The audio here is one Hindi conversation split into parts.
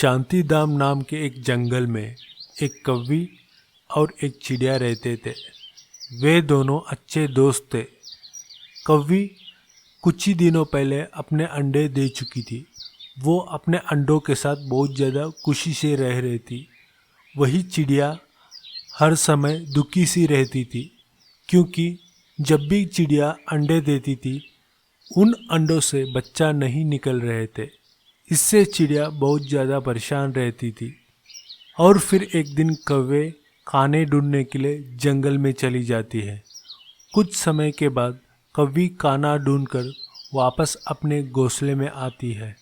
शांतिधाम नाम के एक जंगल में एक कौवी और एक चिड़िया रहते थे। वे दोनों अच्छे दोस्त थे। कौवी कुछ ही दिनों पहले अपने अंडे दे चुकी थी। वो अपने अंडों के साथ बहुत ज़्यादा खुशी से रह रही थी। वही चिड़िया हर समय दुखी सी रहती थी, क्योंकि जब भी चिड़िया अंडे देती थी उन अंडों से बच्चा नहीं निकल रहे थे। इससे चिड़िया बहुत ज़्यादा परेशान रहती थी। और फिर एक दिन कौवे खाने ढूंढने के लिए जंगल में चली जाती है। कुछ समय के बाद कौवी खाना ढूंढकर वापस अपने घोंसले में आती है।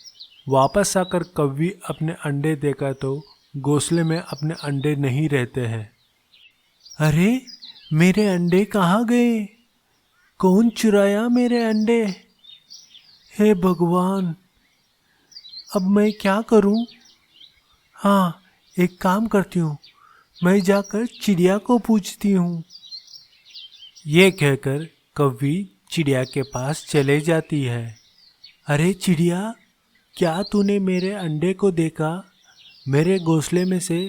वापस आकर कौवी अपने अंडे देखा तो घोंसले में अपने अंडे नहीं रहते हैं। अरे, मेरे अंडे कहाँ गए? कौन चुराया मेरे अंडे? हे भगवान, अब मैं क्या करूं? हाँ, एक काम करती हूँ, मैं जाकर चिड़िया को पूछती हूँ। ये कहकर कौवी चिड़िया के पास चले जाती है। अरे चिड़िया, क्या तूने मेरे अंडे को देखा? मेरे घोंसले में से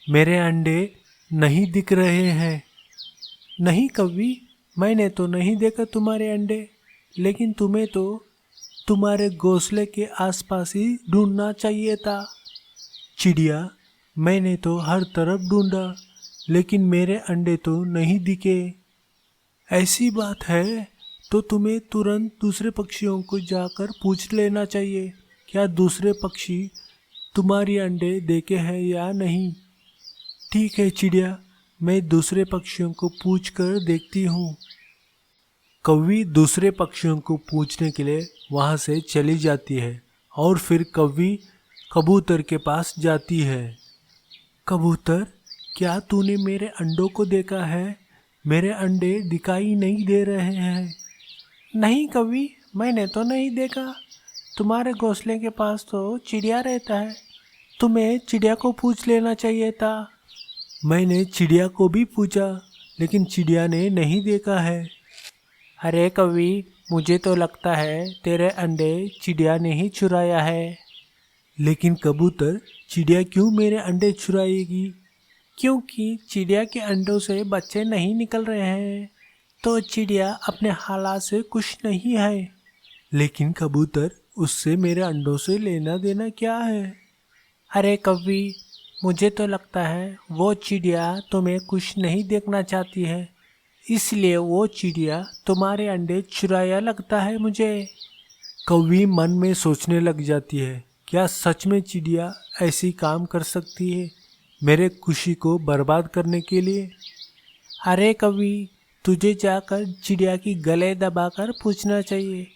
मेरे अंडे नहीं दिख रहे हैं। नहीं कौवी, मैंने तो नहीं देखा तुम्हारे अंडे, लेकिन तुम्हें तो तुम्हारे घोंसले के आसपास ही ढूंढना चाहिए था। चिड़िया, मैंने तो हर तरफ ढूंढा, लेकिन मेरे अंडे तो नहीं दिखे। ऐसी बात है तो तुम्हें तुरंत दूसरे पक्षियों को जाकर पूछ लेना चाहिए, क्या दूसरे पक्षी तुम्हारी अंडे देखे हैं या नहीं। ठीक है चिड़िया, मैं दूसरे पक्षियों को पूछ कर देखती हूँ। कौवी दूसरे पक्षियों को पूछने के लिए वहाँ से चली जाती है और फिर कौवी कबूतर के पास जाती है। कबूतर, क्या तूने मेरे अंडों को देखा है? मेरे अंडे दिखाई नहीं दे रहे हैं। नहीं कौवी, मैंने तो नहीं देखा। तुम्हारे घोंसले के पास तो चिड़िया रहता है, तुम्हें चिड़िया को पूछ लेना चाहिए था। मैंने चिड़िया को भी पूछा, लेकिन चिड़िया ने नहीं देखा है। अरे कौवी, मुझे तो लगता है तेरे अंडे चिड़िया ने ही चुराया है। लेकिन कबूतर, चिड़िया क्यों मेरे अंडे चुराएगी? क्योंकि चिड़िया के अंडों से बच्चे नहीं निकल रहे हैं, तो चिड़िया अपने हालात से खुश नहीं है। लेकिन कबूतर, उससे मेरे अंडों से लेना देना क्या है? अरे कौवी, मुझे तो लगता है वो चिड़िया तुम्हें खुश नहीं देखना चाहती है, इसलिए वो चिड़िया तुम्हारे अंडे चुराया लगता है मुझे। कौवी मन में सोचने लग जाती है, क्या सच में चिड़िया ऐसी काम कर सकती है मेरे खुशी को बर्बाद करने के लिए? अरे कौवी, तुझे जाकर चिड़िया की गले दबाकर पूछना चाहिए,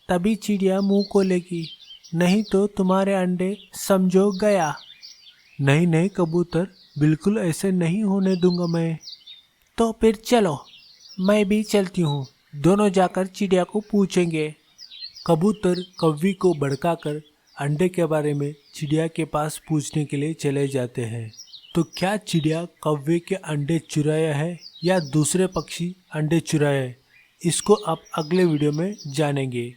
तभी चिड़िया मुंह खोलेगी, नहीं तो तुम्हारे अंडे समझो गया। नहीं नहीं कबूतर, बिल्कुल ऐसे नहीं होने दूंगा मैं। तो फिर चलो, मैं भी चलती हूँ, दोनों जाकर चिड़िया को पूछेंगे। कबूतर कौवी को भड़काकर अंडे के बारे में चिड़िया के पास पूछने के लिए चले जाते हैं। तो क्या चिड़िया कौवे के अंडे चुराया है या दूसरे पक्षी अंडे चुराए? इसको आप अगले वीडियो में जानेंगे।